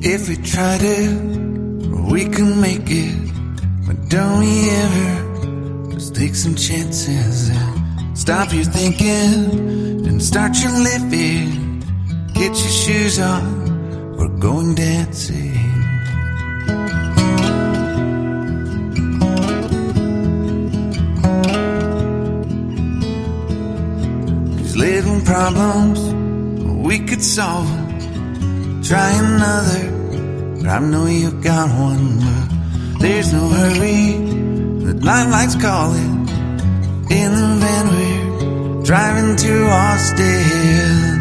If we try to, we can make it. But don't we ever just take some chances and stop your thinking and start your living. Get your shoes on, we're going dancing. These little problems, we could solve them. Try another, but I know you've got one. But there's no hurry, the light's calling. In the van we're driving to Austin.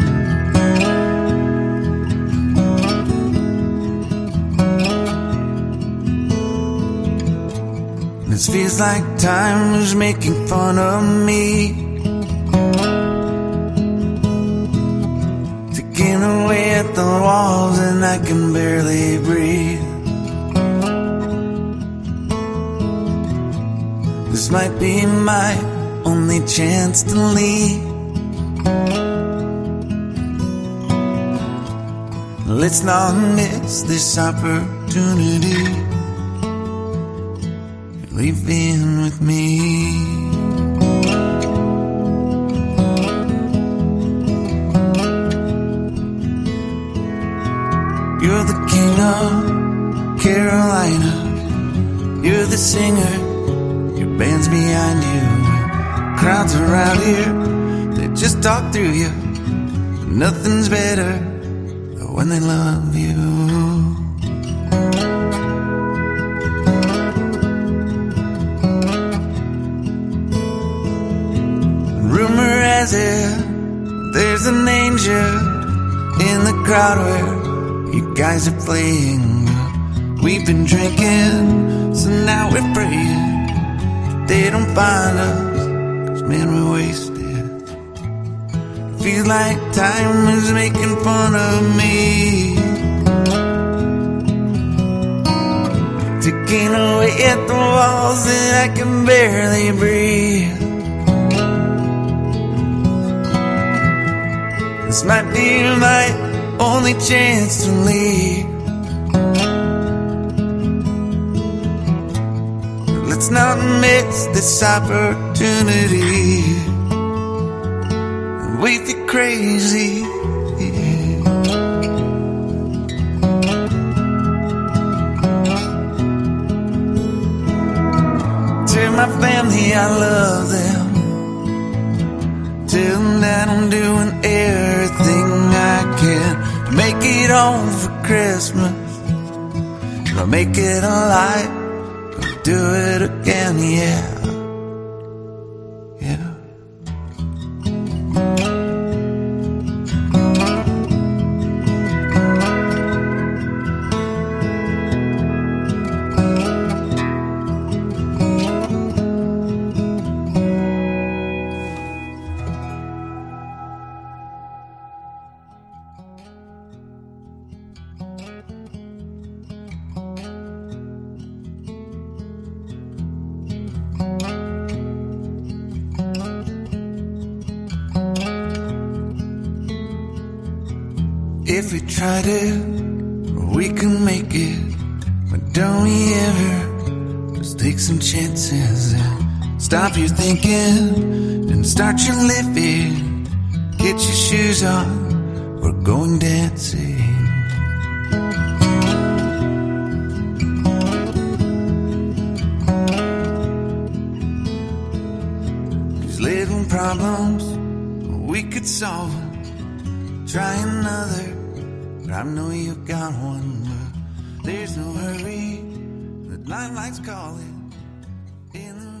This feels like time was making fun of me, taking away at the walls and I can barely breathe. This might be my only chance to leave. Let's not miss this opportunity. Leave in with me. You're the king of Carolina. You're the singer, your band's behind you. Crowds around here, they just talk through you. Nothing's better than when they love you. Rumor has it, there's an angel in the crowd where you guys are playing. We've been drinking, so now we're praying they don't find us, 'cause man, we're wasted. Feels like time is making fun of me, taking away at the walls and I can barely breathe. This might be my only chance to leave. Let's not miss this opportunity. We feel crazy. Tell my family I love them. Tell them that I'm doing everything I can to make it home for Christmas. I'll make it alive, I'll do it again, yeah. Yeah. If we try to, we can make it. But don't we ever just take some chances and stop your thinking and start your living. Get your shoes on, we're going dancing. These little problems, we could solve them. Try another, but I know you've got one. But there's no hurry, the light's calling in the